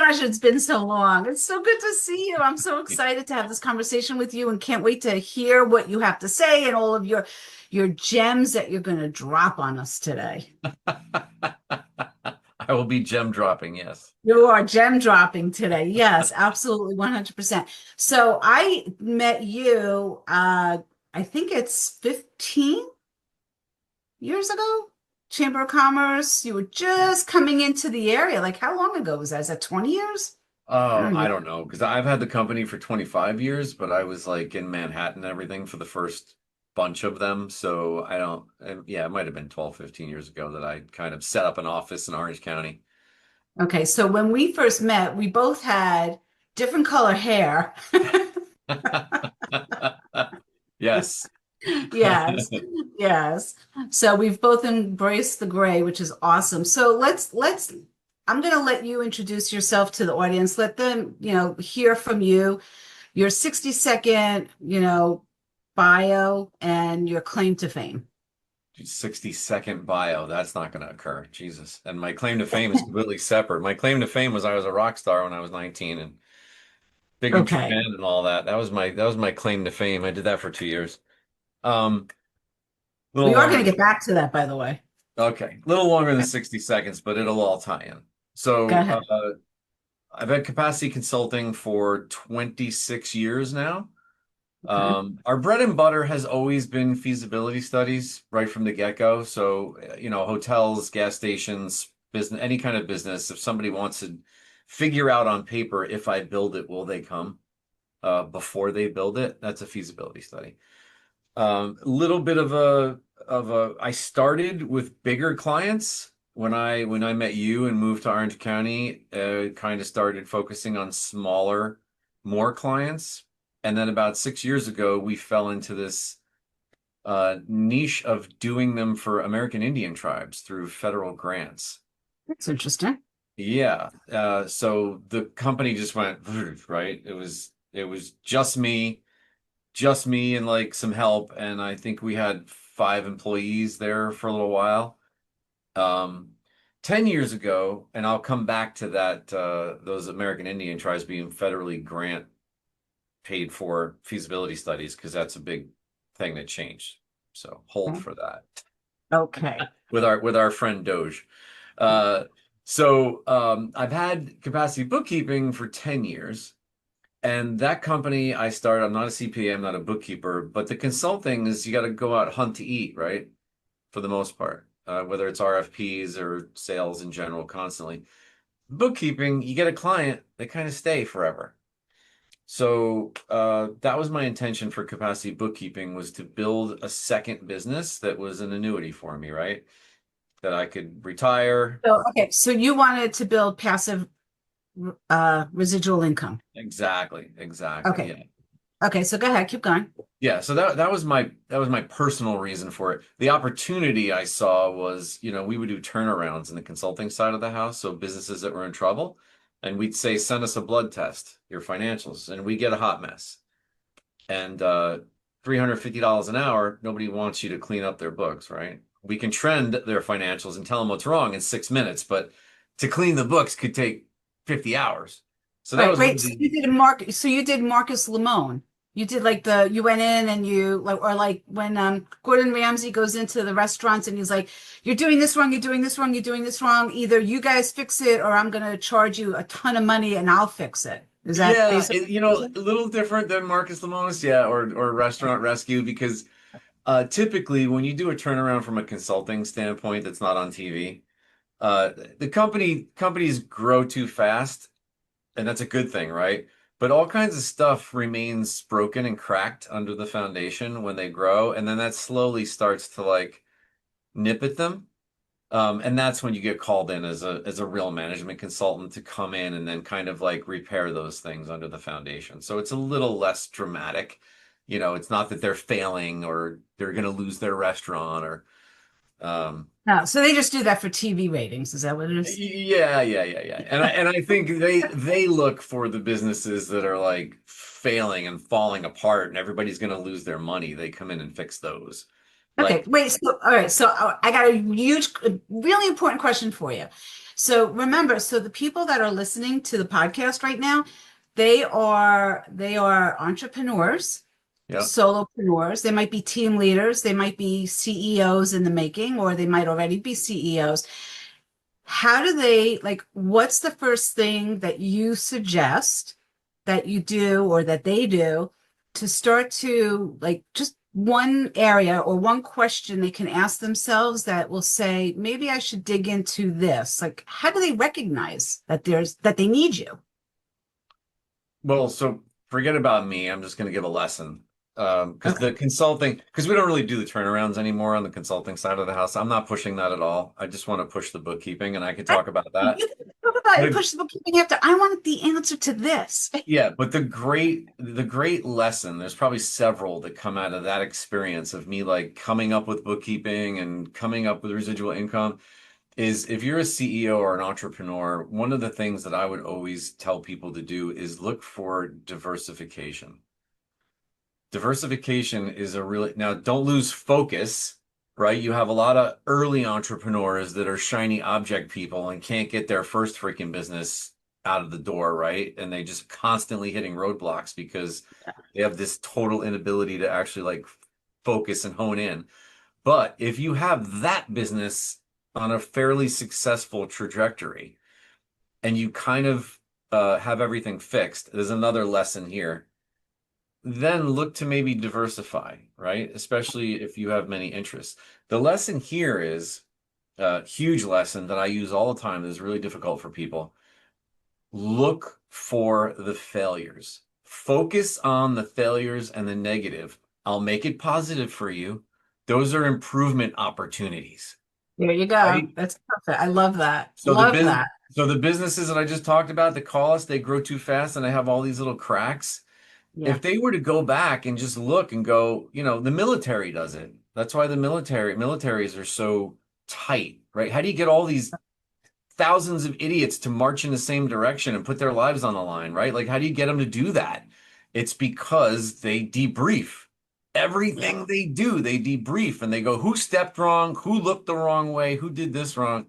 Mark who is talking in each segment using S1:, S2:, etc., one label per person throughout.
S1: gosh, it's been so long. It's so good to see you. I'm so excited to have this conversation with you and can't wait to hear what you have to say and all of your gems that you're going to drop on us today.
S2: I will be gem dropping, yes.
S1: You are gem dropping today. Yes, absolutely 100%. So I met you, I think it's 15 years ago, Chamber of Commerce. You were just coming into the area. Like, how long ago was that? Is that 20 years? I
S2: Oh,
S1: don't
S2: I
S1: even.
S2: don't know, because I've had the company for 25 years, but I was like in Manhattan and everything for the first bunch of them. So I don't, yeah, it might have been 12, 15 years ago that I kind of set up an office in Orange County.
S1: Okay, so when we first met, we both had different color hair.
S2: Yes.
S1: Yes, yes. So we've both embraced the gray, which is awesome. So let's I'm going to let you introduce yourself to the audience. Let them, hear from you, your 60-second, bio and your claim to fame.
S2: 60-second bio. That's not going to occur. Jesus. And my claim to fame is completely separate. My claim to fame was I was a rock star when I was 19 and big in
S1: Okay.
S2: Japan and all that. That was my claim to fame. I did that for 2 years. A little
S1: We are
S2: longer
S1: going to
S2: than
S1: get back to that, by the way.
S2: okay, a little longer than 60 seconds, but it'll all tie in.
S1: Go
S2: So
S1: ahead.
S2: I've had capacity consulting for 26 years now.
S1: Okay.
S2: Our bread and butter has always been feasibility studies right from the get-go. So, hotels, gas stations, business, any kind of business, if somebody wants to figure out on paper, if I build it, will they come? Before they build it, that's a feasibility study. Little bit I started with bigger clients when I met you and moved to Orange County, kind of started focusing on smaller, more clients. And then about 6 years ago, we fell into this niche of doing them for American Indian tribes through federal grants.
S1: That's interesting.
S2: Yeah. So the company just went, right? It was just me and like some help, and I think we had 5 employees there for a little while. Um, 10 years ago, and I'll come back to that, those American Indian tribes being federally grant paid for feasibility studies, because that's a big thing that changed. So hold for that
S1: Okay.
S2: with our friend Doge. Uh, so I've had capacity bookkeeping for 10 years. And that company I started, I'm not a CPA, I'm not a bookkeeper, but the consulting is you got to go out hunt to eat, right? For the most part, whether it's RFPs or sales in general, constantly. Bookkeeping, you get a client, they kind of stay forever. So that was my intention for capacity bookkeeping, was to build a second business that was an annuity for me, right? That I could retire.
S1: So you wanted to build passive residual income.
S2: Exactly.
S1: Okay.
S2: Yeah.
S1: Okay, so go ahead, keep going.
S2: Yeah, so that was my personal reason for it. The opportunity I saw was, we would do turnarounds in the consulting side of the house, so businesses that were in trouble, and we'd say, send us a blood test, your financials, and we get a hot mess. And $350 an hour, nobody wants you to clean up their books, right? We can trend their financials and tell them what's wrong in 6 minutes, but to clean the books could take 50 hours. So that
S1: Right,
S2: was one
S1: right.
S2: of
S1: So
S2: the
S1: you did Marcus Lemon. You did you went in and you like, or like when Gordon Ramsay goes into the restaurants and he's like, you're doing this wrong, you're doing this wrong, you're doing this wrong. Either you guys fix it or I'm gonna charge you a ton of money and I'll fix it. Is that
S2: Yeah,
S1: basically what it
S2: a little different than Marcus Lemonis, yeah, or
S1: is?
S2: Restaurant Rescue, because typically when you do a turnaround from a consulting standpoint that's not on TV, the companies grow too fast, and that's a good thing, right? But all kinds of stuff remains broken and cracked under the foundation when they grow, and then that slowly starts to like nip at them. And that's when you get called in as a real management consultant to come in and then kind of like repair those things under the foundation. So it's a little less dramatic. It's not that they're failing or they're going to lose their restaurant or
S1: No, so they just do that for TV ratings. Is that what it is?
S2: yeah. And I think they look for the businesses that are like failing and falling apart and everybody's going to lose their money. They come in and fix those.
S1: Okay,
S2: Like,
S1: wait. So, all right. So I got a really important question for you. So remember, so the people that are listening to the podcast right now, they are entrepreneurs,
S2: Yeah.
S1: solopreneurs. They might be team leaders, they might be CEOs in the making, or they might already be CEOs. How do they, like, what's the first thing that you suggest that you do or that they do to start to, like, just one area or one question they can ask themselves that will say, maybe I should dig into this? Like, how do they recognize that they need you?
S2: Well, so forget about me. I'm just going to give a lesson. Because
S1: Okay.
S2: the consulting, because we don't really do the turnarounds anymore on the consulting side of the house. I'm not pushing that at all. I just want to push the bookkeeping, and I could talk about that.
S1: You can talk about it,
S2: But
S1: push the bookkeeping after. I wanted the answer to this.
S2: yeah, but the great lesson, there's probably several that come out of that experience of me like coming up with bookkeeping and coming up with residual income is if you're a CEO or an entrepreneur, one of the things that I would always tell people to do is look for diversification. Diversification is a really, now don't lose focus, right? You have a lot of early entrepreneurs that are shiny object people and can't get their first freaking business out of the door, right? And they just constantly hitting roadblocks because they have this total inability to actually like focus and hone in. But if you have that business on a fairly successful trajectory and you kind of have everything fixed, there's another lesson here. Then look to maybe diversify, right? Especially if you have many interests. The lesson here is a huge lesson that I use all the time that is really difficult for people. Look for the failures. Focus on the failures and the negative. I'll make it positive for you. Those are improvement opportunities,
S1: There you go.
S2: right?
S1: That's perfect. I love that.
S2: So the
S1: Love
S2: biz
S1: that.
S2: so the businesses that I just talked about that call us, they grow too fast and I have all these little cracks.
S1: Yeah.
S2: If they were to go back and just look and go, the military does it. That's why the militaries are so tight, right? How do you get all these thousands of idiots to march in the same direction and put their lives on the line, right? Like, how do you get them to do that? It's because they debrief.
S1: Yeah.
S2: Everything they do, they debrief and they go, who stepped wrong? Who looked the wrong way? Who did this wrong?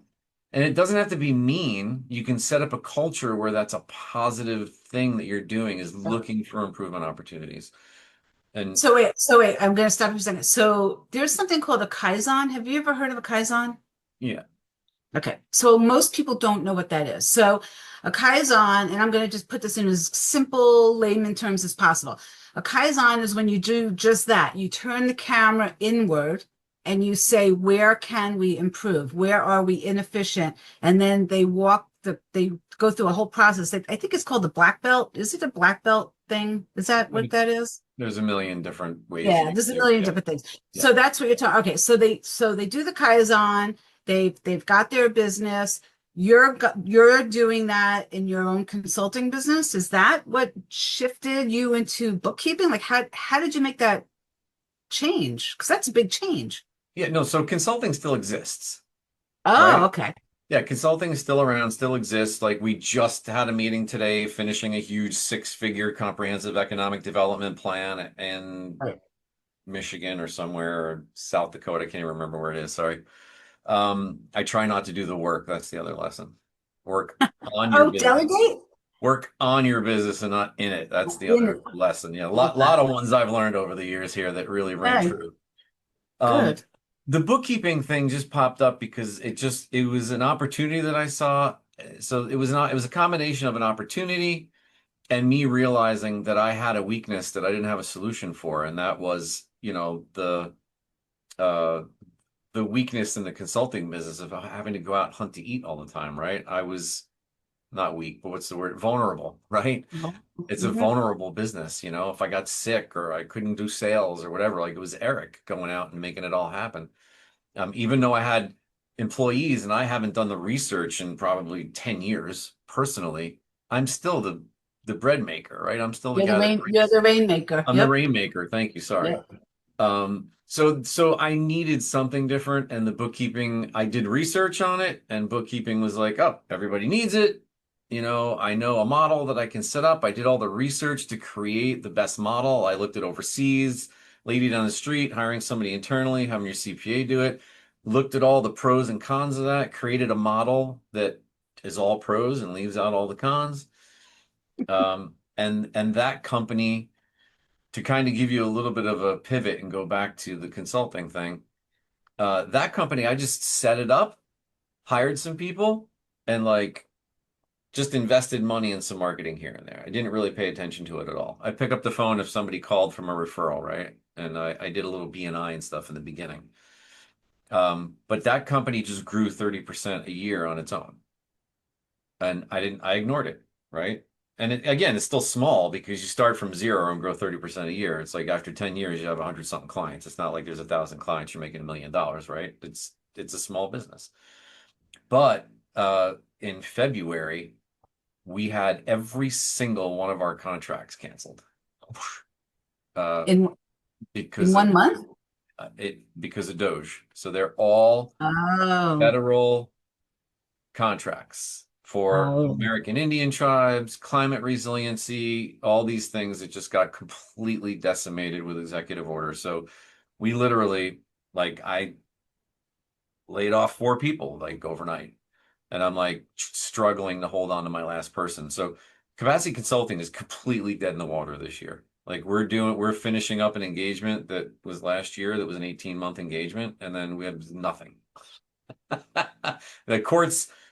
S2: And it doesn't have to be mean. You can set up a culture where that's a positive thing that you're doing is looking for improvement opportunities. And
S1: So wait, I'm going to stop you for a second. So there's something called a Kaizen. Have you ever heard of a Kaizen?
S2: yeah,
S1: Okay. So most people don't know what that is. So a Kaizen, and I'm going to just put this in as simple layman terms as possible. A Kaizen is when you do just that. You turn the camera inward and you say, where can we improve? Where are we inefficient? And then they go through a whole process. I think it's called the black belt. Is it a black belt thing? Is that what that is?
S2: there's a million different ways that
S1: Yeah,
S2: you
S1: there's a
S2: can do it.
S1: million
S2: Yeah,
S1: different things.
S2: yeah.
S1: So that's what you're talking. Okay, so they do the Kaizen. They've got their business. You're doing that in your own consulting business. Is that what shifted you into bookkeeping? Like how did you make that change? Because that's a big change.
S2: Yeah, no, so consulting still exists,
S1: Oh,
S2: right?
S1: okay.
S2: Yeah, consulting is still around, still exists. Like we just had a meeting today, finishing a huge six-figure comprehensive economic development plan in
S1: Right.
S2: Michigan or somewhere, or South Dakota. I can't even remember where it is. Sorry. I try not to do the work. That's the other lesson. Work on your
S1: Oh,
S2: business.
S1: delegate?
S2: Work on your business and not in it. That's the
S1: In it.
S2: other lesson. Yeah, a
S1: Love
S2: lot
S1: that.
S2: of ones I've learned over the years here that really ring
S1: Hey,
S2: true. Um,
S1: good.
S2: the bookkeeping thing just popped up because it was an opportunity that I saw. So it was not, it was a combination of an opportunity and me realizing that I had a weakness that I didn't have a solution for, and that was, uh the weakness in the consulting business of having to go out and hunt to eat all the time, right? I was not weak, but what's the word? Vulnerable, right? It's a
S1: Mhm.
S2: vulnerable business, if I got sick or I couldn't do sales or whatever, like it was Eric going out and making it all happen. Even though I had employees and I haven't done the research in probably 10 years personally, I'm still the bread maker, right? I'm still the guy that
S1: You're
S2: brings,
S1: the rainmaker.
S2: I'm the
S1: Yep.
S2: rainmaker. Thank you. Sorry.
S1: Yep.
S2: So I needed something different, and the bookkeeping, I did research on it, and bookkeeping was like, oh, everybody needs it. I know a model that I can set up. I did all the research to create the best model. I looked at overseas, lady down the street, hiring somebody internally, having your CPA do it, looked at all the pros and cons of that, created a model that is all pros and leaves out all the cons. And that company, to kind of give you a little bit of a pivot and go back to the consulting thing, that company, I just set it up, hired some people, and like just invested money in some marketing here and there. I didn't really pay attention to it at all. I pick up the phone if somebody called from a referral, right? And I did a little BNI and stuff in the beginning. But that company just grew 30% a year on its own. And I ignored it, right? And again, it's still small because you start from zero and grow 30% a year. It's like after 10 years, you have 100 something clients. It's not like there's 1,000 clients, you're making $1 million, right? It's a small business. But in February, we had every single one of our contracts canceled uh,
S1: In
S2: because
S1: one
S2: of
S1: month?
S2: because of Doge. So they're all
S1: Oh,
S2: federal contracts for
S1: oh,
S2: American Indian tribes, climate resiliency, all these things that just got completely decimated with executive orders. So we literally, like, I laid off 4 people like overnight, and I'm like struggling to hold on to my last person. So capacity consulting is completely dead in the water this year. Like we're finishing up an engagement that was last year that was an 18-month engagement, and then we have nothing.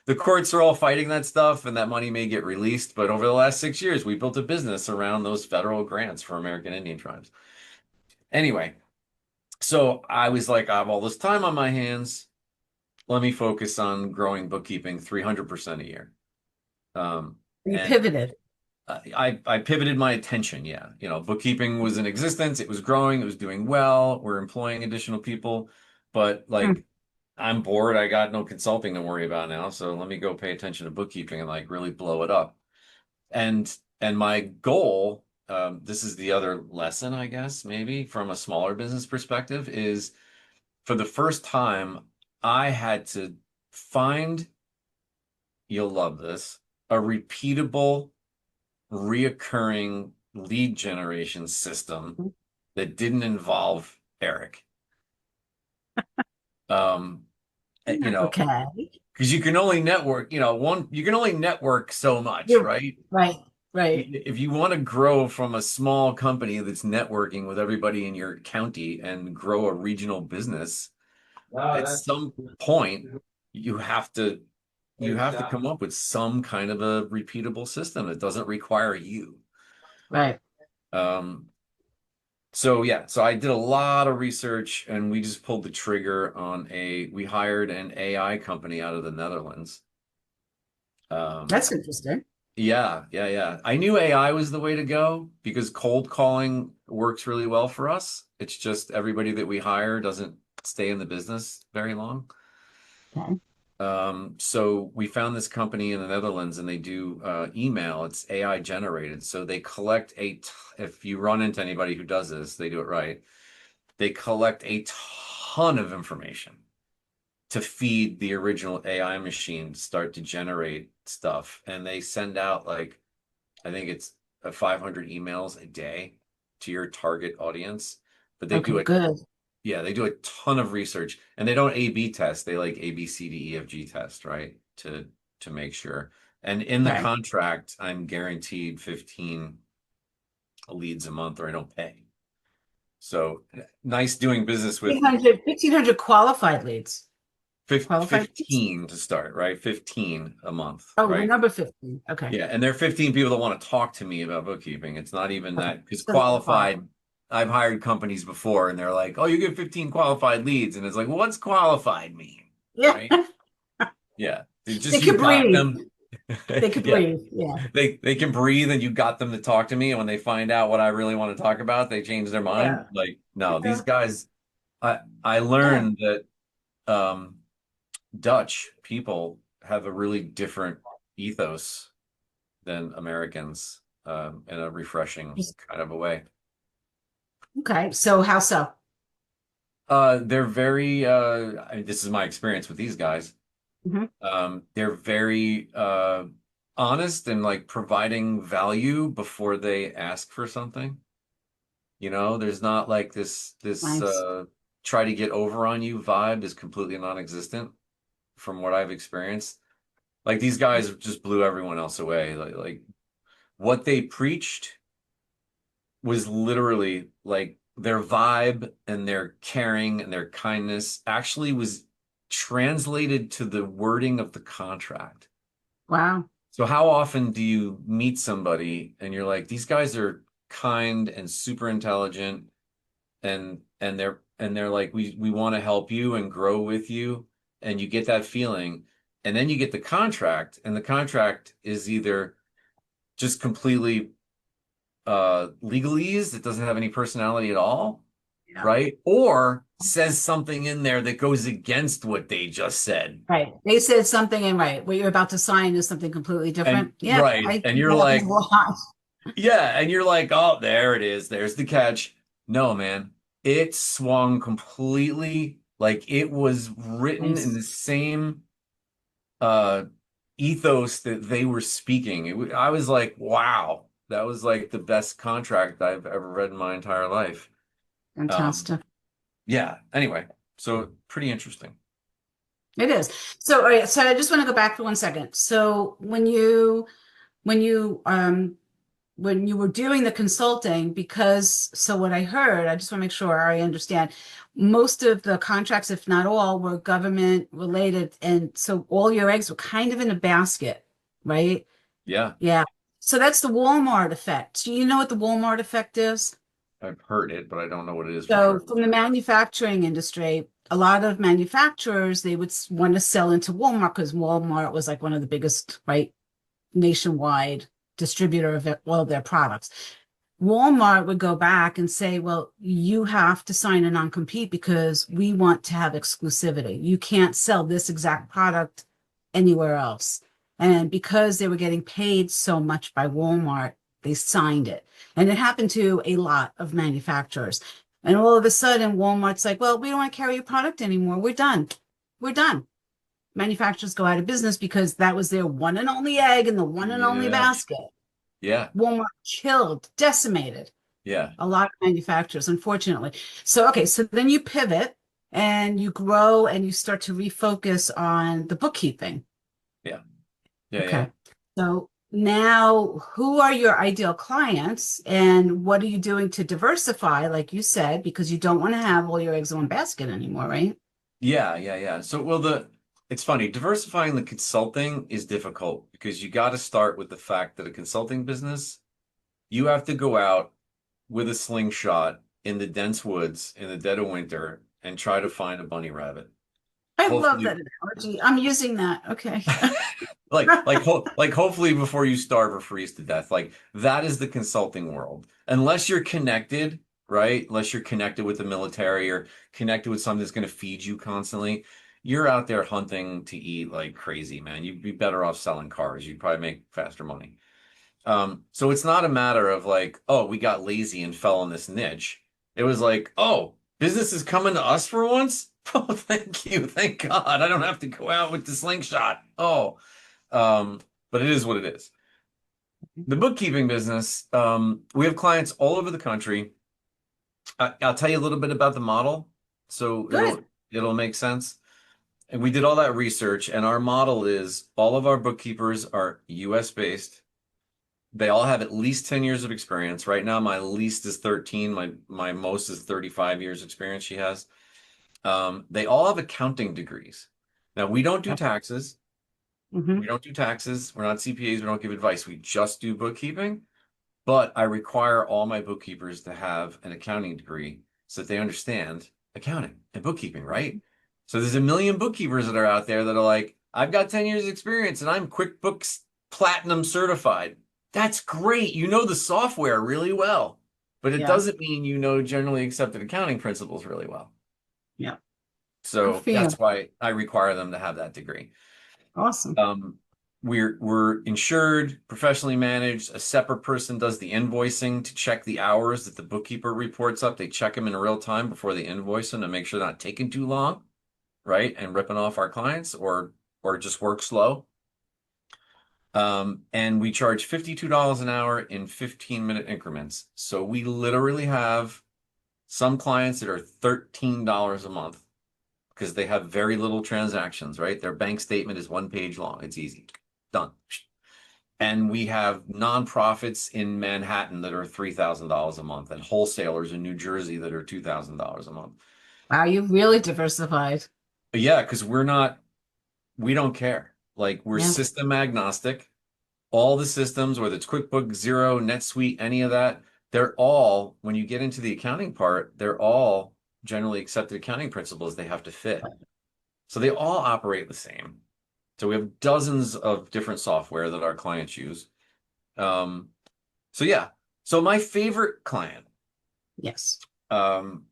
S2: The courts are all fighting that stuff, and that money may get released. But over the last 6 years, we built a business around those federal grants for American Indian tribes. Anyway, so I was like, I have all this time on my hands. Let me focus on growing bookkeeping 300% a year.
S1: you
S2: And
S1: pivoted.
S2: I pivoted my attention. Yeah, bookkeeping was in existence. It was growing. It was doing well. We're employing additional people, but
S1: Hmm.
S2: like I'm bored. I got no consulting to worry about now. So let me go pay attention to bookkeeping and like really blow it up. And my goal, this is the other lesson, I guess, maybe from a smaller business perspective, is for the first time, I had to find, you'll love this, a repeatable, reoccurring lead generation system that didn't involve Eric. Um, you know,
S1: Okay.
S2: because you can only network, you can only network so much,
S1: You're
S2: right?
S1: right, right,
S2: If you want to grow from a small company that's networking with everybody in your county and grow a regional business, at some point you have to come up with some kind of a repeatable system that doesn't require you.
S1: right.
S2: Um, so yeah, so I did a lot of research and we just pulled the trigger on we hired an AI company out of the Netherlands. Um,
S1: That's interesting.
S2: Yeah, yeah, yeah. I knew AI was the way to go because cold calling works really well for us. It's just everybody that we hire doesn't stay in the business very long.
S1: Okay.
S2: So we found this company in the Netherlands and they do email. It's AI generated. So they collect if you run into anybody who does this, they do it right. They collect a ton of information to feed the original AI machine to start to generate stuff. And they send out like I think it's 500 emails a day to your target audience. But
S1: Okay, good.
S2: they do a ton of research and they don't A/B test. They like A, B, C, D, E, F, G test, right? To make sure. And in the
S1: Right.
S2: contract, I'm guaranteed 15 leads a month or I don't pay. So nice doing business with
S1: 1,500 qualified leads. Qualified leads?
S2: 15 to start, right? 15 a month,
S1: Oh, the
S2: right?
S1: number 15. Okay.
S2: Yeah, and there are 15 people that want to talk to me about bookkeeping. It's not even
S1: Okay.
S2: that because
S1: So they're qualified.
S2: qualified, I've hired companies before and they're like, "Oh, you get 15 qualified leads." And it's like, well, "What's qualified mean?"
S1: Yeah.
S2: Right? Yeah. It's
S1: They
S2: just you
S1: could
S2: got
S1: breathe.
S2: them.
S1: They could
S2: Yeah.
S1: breathe. Yeah.
S2: They can breathe and you got them to talk to me and when they find out what I really want to talk about, they change their mind.
S1: Yeah.
S2: Like, no, these
S1: Yeah.
S2: guys I
S1: Yeah.
S2: learned that um Dutch people have a really different ethos than Americans in a refreshing
S1: Just-
S2: kind of a way.
S1: Okay. So how so?
S2: They're very, this is my experience with these guys.
S1: Hmm.
S2: They're very honest and like providing value before they ask for something. There's not like this
S1: Nice.
S2: try to get over on you vibe is completely non-existent from what I've experienced. Like these guys just blew everyone else away. Like what they preached was literally like their vibe and their caring and their kindness actually was translated to the wording of the contract.
S1: Wow.
S2: So how often do you meet somebody and you're like, these guys are kind and super intelligent and they're like, we want to help you and grow with you, and you get that feeling, and then you get the contract, and the contract is either just completely legalese that doesn't have any personality at all,
S1: Yeah.
S2: right? Or says something in there that goes against what they just said.
S1: Right. They said something and right. What you're about to sign is something completely
S2: And
S1: different. Yeah,
S2: right,
S1: I
S2: and
S1: think
S2: you're
S1: that happens a
S2: like,
S1: lot.
S2: yeah, and you're like, oh, there it is. There's the catch. No, man, it swung completely. Like it was written in
S1: Nice.
S2: the same uh ethos that they were speaking. I was like, wow, that was like the best contract I've ever read in my entire life. Um,
S1: Fantastic.
S2: yeah. Anyway, so pretty interesting.
S1: It is. So, all right, so I just want to go back for 1 second. So when you when you were doing the consulting, because so what I heard, I just want to make sure I understand, most of the contracts, if not all, were government related, and so all your eggs were kind of in a basket, right?
S2: Yeah,
S1: Yeah. So that's the Walmart effect. Do you know what the Walmart effect is?
S2: I've heard it, but I don't know what it is for
S1: So
S2: sure.
S1: from the manufacturing industry, a lot of manufacturers, they would want to sell into Walmart because Walmart was like one of the biggest, right, nationwide distributor of all of their products. Walmart would go back and say, well, you have to sign a non-compete because we want to have exclusivity. You can't sell this exact product anywhere else. And because they were getting paid so much by Walmart, they signed it. And it happened to a lot of manufacturers. And all of a sudden, Walmart's like, well, we don't want to carry your product anymore. We're done. We're done. Manufacturers go out of business because that was their one and only egg in the one and only
S2: Yeah,
S1: basket.
S2: yeah,
S1: Walmart killed, decimated
S2: yeah.
S1: a lot of manufacturers, unfortunately. So, okay, so then you pivot and you grow and you start to refocus on the bookkeeping.
S2: Yeah. Yeah, yeah.
S1: Okay. So now who are your ideal clients and what are you doing to diversify, like you said, because you don't want to have all your eggs in one basket anymore, right?
S2: Yeah, yeah, yeah. So, well, it's funny, diversifying the consulting is difficult because you got to start with the fact that a consulting business, you have to go out with a slingshot in the dense woods in the dead of winter and try to find a bunny rabbit.
S1: I love
S2: Hopefully,
S1: that analogy. I'm using that. Okay.
S2: like hopefully before you starve or freeze to death. Like that is the consulting world. Unless you're connected, right? Unless you're connected with the military or connected with something that's going to feed you constantly, you're out there hunting to eat like crazy, man. You'd be better off selling cars. You'd probably make faster money. So it's not a matter of like, oh, we got lazy and fell in this niche. It was like, oh, business is coming to us for once. Oh, thank you. Thank God. I don't have to go out with the slingshot. Oh, but it is what it is. The bookkeeping business, we have clients all over the country. I'll tell you a little bit about the model, so
S1: Good.
S2: it'll make sense. And we did all that research, and our model is all of our bookkeepers are US based. They all have at least 10 years of experience. Right now, my least is 13. My most is 35 years experience she has. They all have accounting degrees. Now, we don't do taxes.
S1: Mm-hmm.
S2: We don't do taxes. We're not CPAs. We don't give advice. We just do bookkeeping. But I require all my bookkeepers to have an accounting degree so that they understand accounting and bookkeeping, right? So there's a million bookkeepers that are out there that are like, I've got 10 years experience and I'm QuickBooks Platinum certified. That's great. You know the software really well, but it
S1: Yeah.
S2: doesn't mean you know generally accepted accounting principles really well.
S1: Yeah. Good
S2: So
S1: for you.
S2: that's why I require them to have that degree.
S1: Awesome.
S2: Um, we're insured, professionally managed. A separate person does the invoicing to check the hours that the bookkeeper reports up. They check them in real time before they invoice them to make sure they're not taking too long, right? And ripping off our clients or just work slow. And we charge $52 an hour in 15-minute increments. So we literally have some clients that are $13 a month because they have very little transactions, right? Their bank statement is 1 page long. It's easy. Done. And we have nonprofits in Manhattan that are $3,000 a month and wholesalers in New Jersey that are $2,000 a month.
S1: Wow, you've really diversified.
S2: But yeah, because we don't care. Like we're
S1: Yeah.
S2: system agnostic. All the systems, whether it's QuickBooks, Xero, NetSuite, any of that, they're all, when you get into the accounting part, they're all generally accepted accounting principles they have to fit. So they all operate the same. So we have dozens of different software that our clients use. Um, so yeah. So my favorite client,
S1: Yes.
S2: um,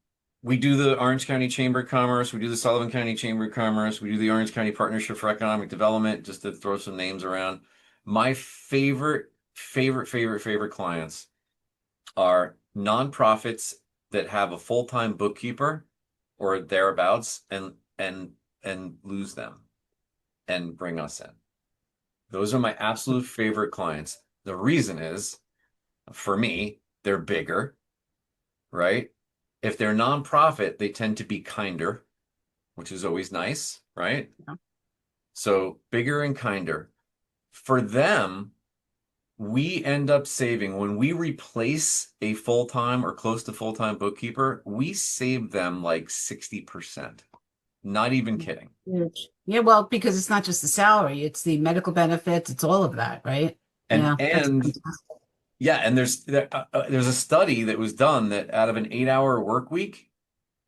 S2: we do the Orange County Chamber of Commerce, we do the Sullivan County Chamber of Commerce, we do the Orange County Partnership for Economic Development, just to throw some names around. My favorite clients are nonprofits that have a full-time bookkeeper or thereabouts and lose them and bring us in. Those are my absolute favorite clients. The reason is, for me, they're bigger, right? If they're nonprofit, they tend to be kinder, which is always nice, right?
S1: Yeah.
S2: So bigger and kinder. For them, we end up saving when we replace a full-time or close to full-time bookkeeper, we save them like 60%. Not even kidding.
S1: Huge. Yeah, well, because it's not just the salary, it's the medical benefits, it's all of that, right?
S2: And
S1: Yeah, that's
S2: and
S1: fantastic.
S2: yeah, and there's a study that was done that out of an 8-hour work week,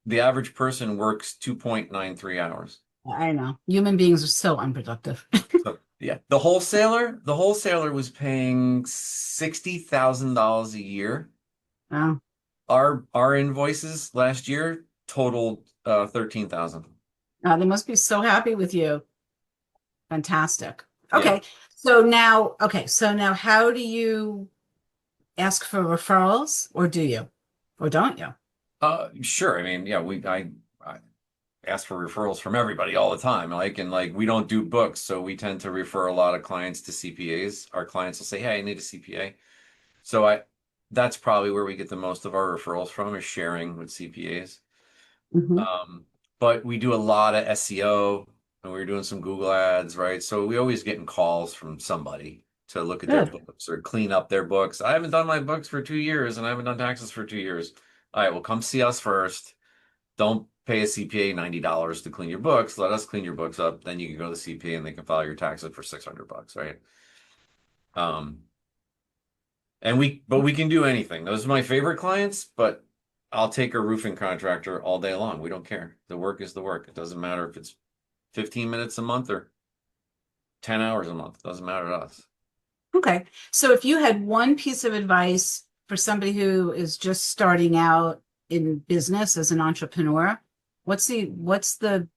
S2: the average person works 2.93 hours.
S1: I know. Human beings are so unproductive.
S2: So yeah, the wholesaler was paying $60,000 a year.
S1: Oh,
S2: Our invoices last year totaled 13,000.
S1: they must be so happy with you. Fantastic.
S2: Yeah.
S1: So now how do you ask for referrals, or do you? Or don't you?
S2: Sure. I mean, yeah, I ask for referrals from everybody all the time. Like we don't do books, so we tend to refer a lot of clients to CPAs. Our clients will say, "Hey, I need a CPA." So that's probably where we get the most of our referrals from is sharing with CPAs.
S1: Hmm.
S2: Um, but we do a lot of SEO and we're doing some Google ads, right? So we always getting calls from somebody to look at their
S1: Good.
S2: books or clean up their books. I haven't done my books for 2 years and I haven't done taxes for 2 years. All right, well, come see us first. Don't pay a CPA $90 to clean your books. Let us clean your books up. Then you can go to the CPA and they can file your taxes for $600, right? Um, but we can do anything. Those are my favorite clients, but I'll take a roofing contractor all day long. We don't care. The work is the work. It doesn't matter if it's 15 minutes a month or 10 hours a month. It doesn't matter to us.
S1: Okay. So if you had one piece of advice for somebody who is just starting out in business as an entrepreneur, what's the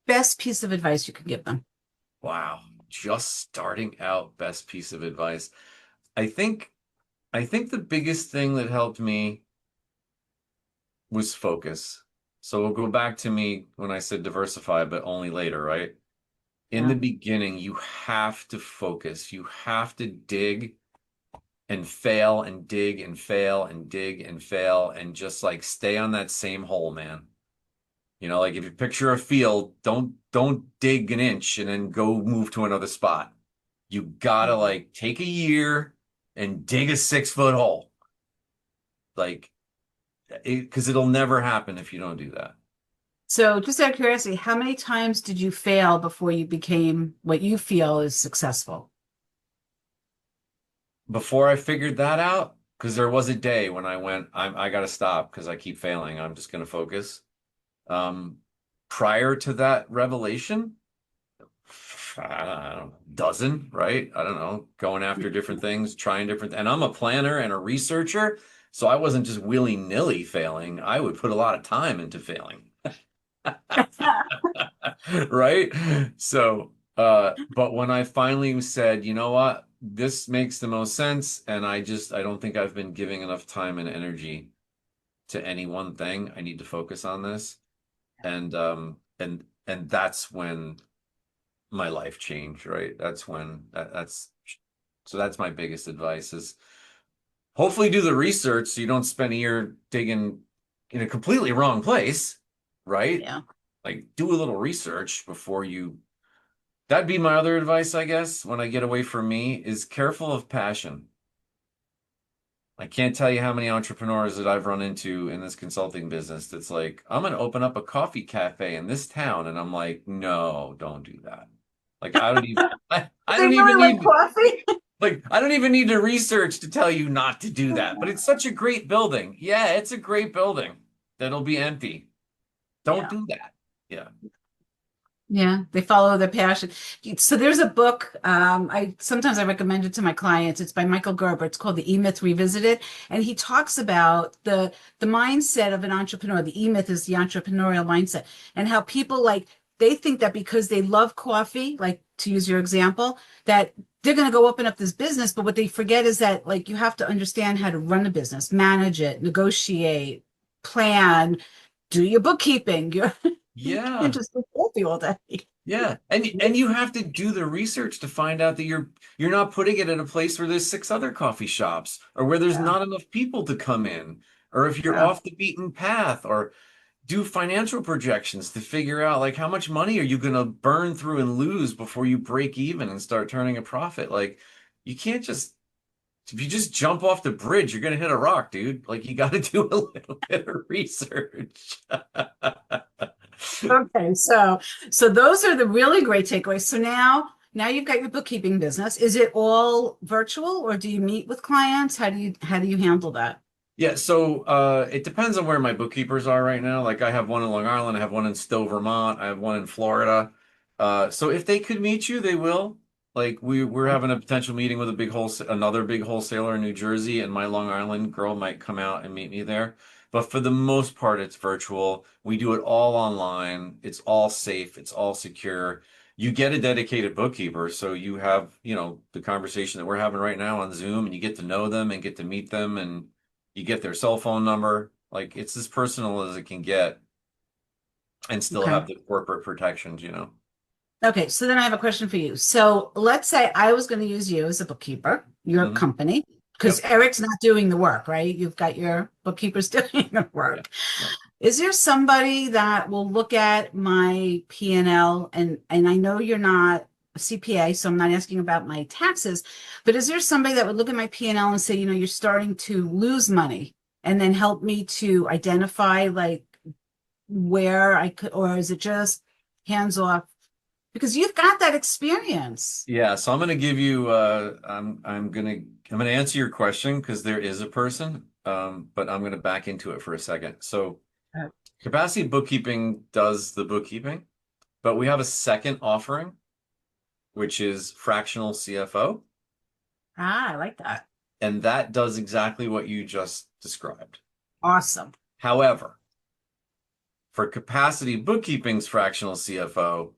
S1: best piece of advice you could give them?
S2: Wow. Just starting out, best piece of advice. I think I think the biggest thing that helped me was focus. So we'll go back to me when I said diversify, but only later, right? In the
S1: Yeah.
S2: beginning, you have to focus. You have to dig and fail and dig and fail and dig and fail and just like stay on that same hole, man. Like if you picture a field, don't dig an inch and then go move to another spot. You gotta like take a year and dig a 6 foot hole. Like because it'll never happen if you don't do that.
S1: So just out of curiosity, how many times did you fail before you became what you feel is successful?
S2: Before I figured that out, because there was a day when I went, I gotta stop because I keep failing. I'm just gonna focus. Um, Prior to that revelation, I don't know, dozen, right? I don't know, going after different things, trying different, and I'm a planner and a researcher, so I wasn't just willy-nilly failing. I would put a lot of time into failing. Right? So, but when I finally said, you know what, this makes the most sense, and I don't think I've been giving enough time and energy to any one thing. I need to focus on this. And that's when my life changed, right? That's when that's so that's my biggest advice is hopefully do the research so you don't spend a year digging in a completely wrong place, right?
S1: Yeah.
S2: Like, do a little research before you. That'd be my other advice, I guess, when I get away from me, is careful of passion. I can't tell you how many entrepreneurs that I've run into in this consulting business that's like, I'm going to open up a coffee cafe in this town. And I'm like, no, don't do that. Like, I don't even, I
S1: They
S2: don't even
S1: really like
S2: need,
S1: coffee.
S2: like, I don't even need to research to tell you not to do that. But it's such a great building. Yeah, it's a great building that'll be empty. Don't
S1: Yeah.
S2: do that. Yeah.
S1: Yeah, they follow their passion. So there's a book, I sometimes I recommend it to my clients. It's by Michael Gerber. It's called The E-Myth Revisited, and he talks about the mindset of an entrepreneur. The E-Myth is the entrepreneurial mindset, and how people like they think that because they love coffee, like to use your example, that they're going to go open up this business. But what they forget is that like you have to understand how to run a business, manage it, negotiate, plan, do your bookkeeping. You can't
S2: Yeah.
S1: just drink coffee all day.
S2: Yeah. And you have to do the research to find out that you're not putting it in a place where there's six other coffee shops or where there's
S1: Yeah,
S2: not enough people to come in, or if you're
S1: yeah.
S2: off the beaten path, or do financial projections to figure out like how much money are you going to burn through and lose before you break even and start turning a profit. Like, you can't just, if you just jump off the bridge, you're going to hit a rock, dude. Like, you got to do a little bit of research.
S1: Okay, so those are the really great takeaways. So now you've got your bookkeeping business. Is it all virtual or do you meet with clients? How do you handle that?
S2: Yeah, so it depends on where my bookkeepers are right now. Like, I have one in Long Island, I have one in Stowe, Vermont, I have one in Florida. So if they could meet you, they will. Like, we're having a potential meeting with a another big wholesaler in New Jersey, and my Long Island girl might come out and meet me there. But for the most part, it's virtual. We do it all online. It's all safe. It's all secure. You get a dedicated bookkeeper, so you have, the conversation that we're having right now on Zoom, and you get to know them and get to meet them, and you get their cell phone number. Like, it's as personal as it can get and still
S1: Okay.
S2: have the corporate protections.
S1: Okay, so then I have a question for you. So let's say I was going to use you as a bookkeeper, your
S2: Hmm.
S1: company, because
S2: Yep.
S1: Eric's not doing the work, right? You've got your bookkeepers doing the
S2: Yeah.
S1: work.
S2: Yep.
S1: Is there somebody that will look at my P&L and I know you're not a CPA, so I'm not asking about my taxes, but is there somebody that would look at my P&L and say, you're starting to lose money and then help me to identify like where I could, or is it just hands off? Because you've got that experience.
S2: Yeah, so I'm gonna give you I'm gonna answer your question because there is a person, but I'm gonna back into it for a second. So
S1: Uh,
S2: Capacity Bookkeeping does the bookkeeping, but we have a second offering, which is fractional CFO,
S1: I like that.
S2: and that does exactly what you just described.
S1: Awesome.
S2: However, for Capacity Bookkeeping's fractional CFO,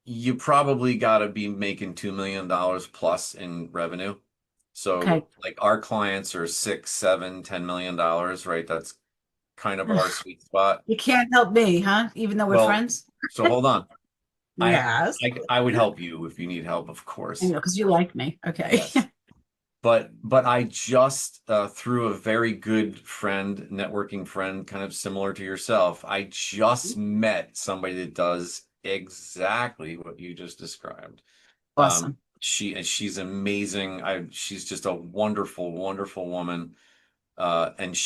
S2: you probably got to be making $2 million plus in revenue. So
S1: Okay.
S2: like, our clients are 6, 7, $10 million, right? That's kind of our sweet spot.
S1: You can't help me, huh? Even though we're
S2: Well,
S1: friends?
S2: so hold on. I,
S1: Yes.
S2: I would help you if you need help, of
S1: I
S2: course.
S1: know, because you like me. Okay.
S2: Yes. But I just through a very good friend, networking friend, kind of similar to yourself, I just met somebody that does exactly what you just described.
S1: Awesome.
S2: She's amazing. She's just a wonderful, wonderful woman. And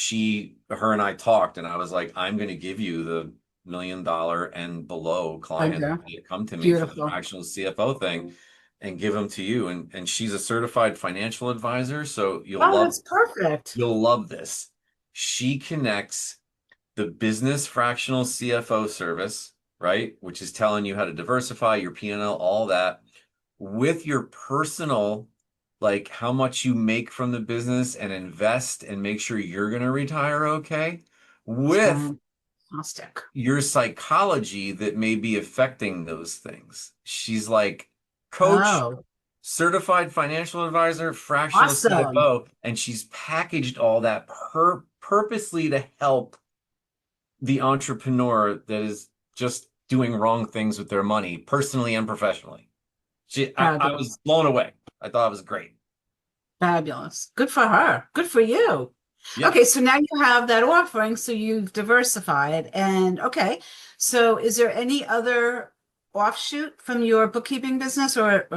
S2: her and I talked, and I was like, I'm going to give you the $1 million and below clients
S1: Okay.
S2: that come to me for the
S1: Beautiful.
S2: fractional CFO thing, and give them to you. And she's a certified financial advisor, so
S1: Oh, that's perfect.
S2: you'll love this. She connects the business fractional CFO service, right, which is telling you how to diversify your P&L, all that, with your personal, like how much you make from the business and invest and make sure you're going to retire okay, with
S1: Fantastic.
S2: your psychology that may be affecting those things. She's like, coach,
S1: Oh,
S2: certified financial advisor, fractional
S1: awesome.
S2: CFO, and she's packaged all that purposely to help the entrepreneur that is just doing wrong things with their money, personally and professionally. I was
S1: Fabulous.
S2: blown away. I thought it was great.
S1: Fabulous. Good for her. Good for you.
S2: Yeah.
S1: Okay, so now you have that offering, so you've diversified. And okay, so is there any other offshoot from your bookkeeping business, or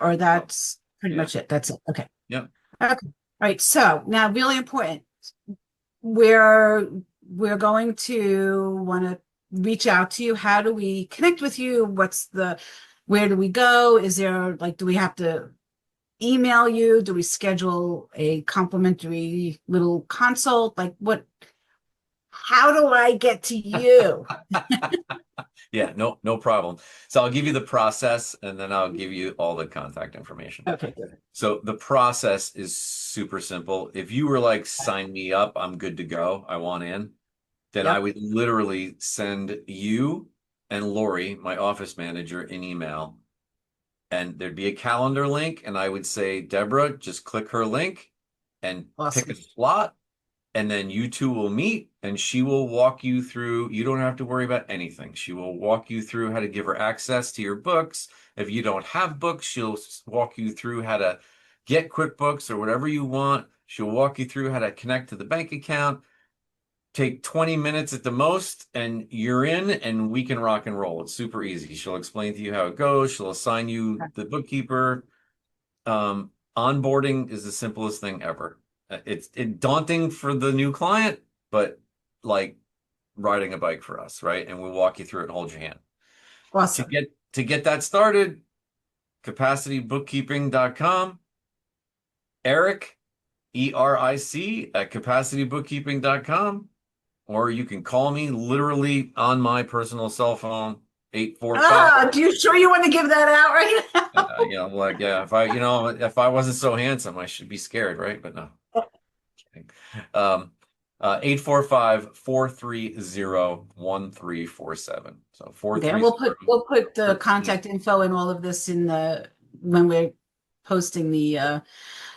S2: Oh,
S1: that's pretty
S2: yeah.
S1: much it? That's it. Okay.
S2: Yeah.
S1: Okay. All right. So now really important. We're we're going to want to reach out to you. How do we connect with you? Where do we go? Is there like, do we have to email you? Do we schedule a complimentary little consult? Like how do I get to you?
S2: Yeah, no problem. So I'll give you the process and then I'll give you all the contact information.
S1: Okay, good.
S2: So the process is super simple. If you were like, sign me up, I'm good to go, I want in, then I
S1: Yep.
S2: would literally send you and Lori, my office manager, an email. And there'd be a calendar link, and I would say, Deborah, just click her link and pick a
S1: Awesome.
S2: slot, and then you two will meet, and she will walk you through. You don't have to worry about anything. She will walk you through how to give her access to your books. If you don't have books, she'll walk you through how to get QuickBooks or whatever you want. She'll walk you through how to connect to the bank account. Take 20 minutes at the most, and you're in, and we can rock and roll. It's super easy. She'll explain to you how it goes. She'll assign you the bookkeeper. Onboarding is the simplest thing ever. It's daunting for the new client, but like riding a bike for us, right? And we'll walk you through it and hold your hand. To
S1: Awesome.
S2: get that started, capacitybookkeeping.com. Eric, ERIC at capacitybookkeeping.com. Or you can call me literally on my personal cell phone, 845.
S1: Do you sure you want to give that out right now?
S2: Like, yeah, if I wasn't so handsome, I should be scared, right? But no. Kidding. Um, 845-430-1347. So
S1: Okay, and
S2: 430.
S1: we'll put the contact info and all of this in the when we're posting the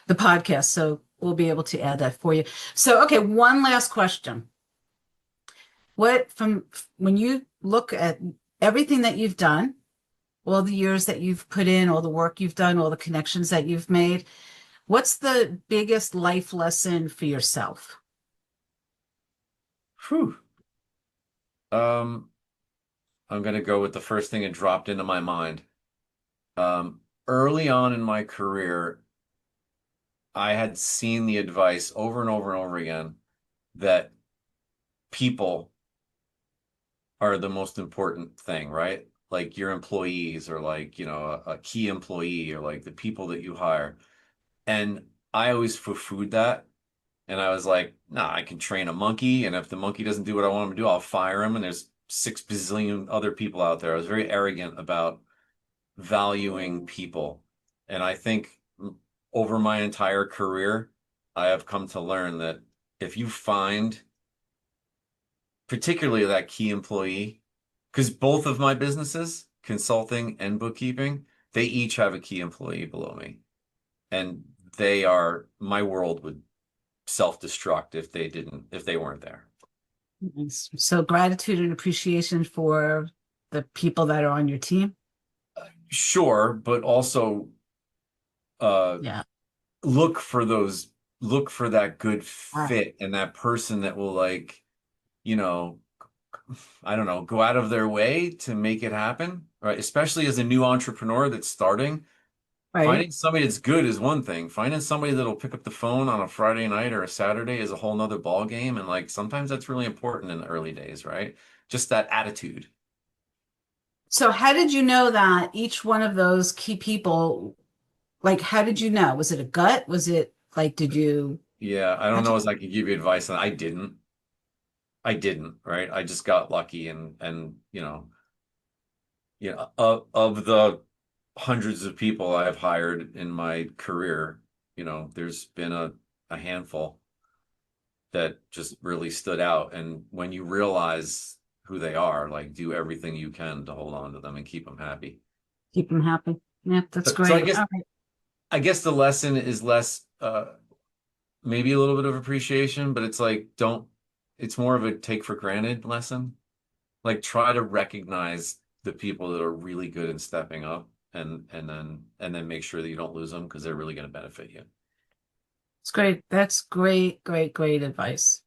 S1: podcast, so we'll be able to add that for you. So, okay, one last question. What from when you look at everything that you've done, all the years that you've put in, all the work you've done, all the connections that you've made, what's the biggest life lesson for yourself?
S2: Whew. Um, I'm gonna go with the first thing that dropped into my mind. Early on in my career, I had seen the advice over and over and over again that people are the most important thing, right? Like your employees or like, a key employee or like the people that you hire. And I always poo-pooed that. And I was like, nah, I can train a monkey. And if the monkey doesn't do what I want him to do, I'll fire him. And there's 6 bazillion other people out there. I was very arrogant about valuing people. And I think over my entire career, I have come to learn that if you find particularly that key employee, because both of my businesses, consulting and bookkeeping, they each have a key employee below me. And my world would self-destruct if they weren't there.
S1: So gratitude and appreciation for the people that are on your team.
S2: Sure, but also uh
S1: Yeah.
S2: look for those look for that good
S1: Uh,
S2: fit and that person that will like, you know, I don't know, go out of their way to make it happen, right? Especially as a new entrepreneur that's starting.
S1: right.
S2: Finding somebody that's good is one thing. Finding somebody that'll pick up the phone on a Friday night or a Saturday is a whole nother ball game. And like sometimes that's really important in the early days, right? Just that attitude.
S1: So how did you know that each one of those key people, like, how did you know? Was it a gut? Was it like,
S2: Yeah, I don't
S1: how'd
S2: know
S1: you,
S2: as I could give you advice on. I didn't, right? I just got lucky and of the hundreds of people I've hired in my career, there's been a handful that just really stood out. And when you realize who they are, like do everything you can to hold on to them and keep them happy.
S1: keep them happy? Yeah, that's
S2: So
S1: great. All right.
S2: I guess the lesson is less maybe a little bit of appreciation, but it's like don't it's more of a take for granted lesson. Like try to recognize the people that are really good in stepping up and then make sure that you don't lose them because they're really going to benefit you.
S1: It's great. That's great, great, great advice.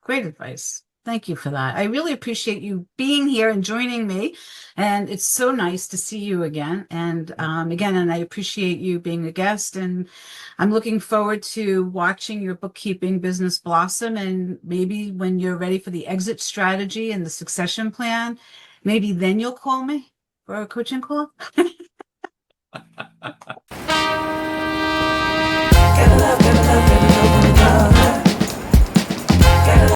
S1: Great advice. Thank you for that. I really appreciate you being here and joining me. And it's so nice to see you again. And again, and I appreciate you being a guest. And I'm looking forward to watching your bookkeeping business blossom. And maybe when you're ready for the exit strategy and the succession plan, maybe then you'll call me for a coaching call.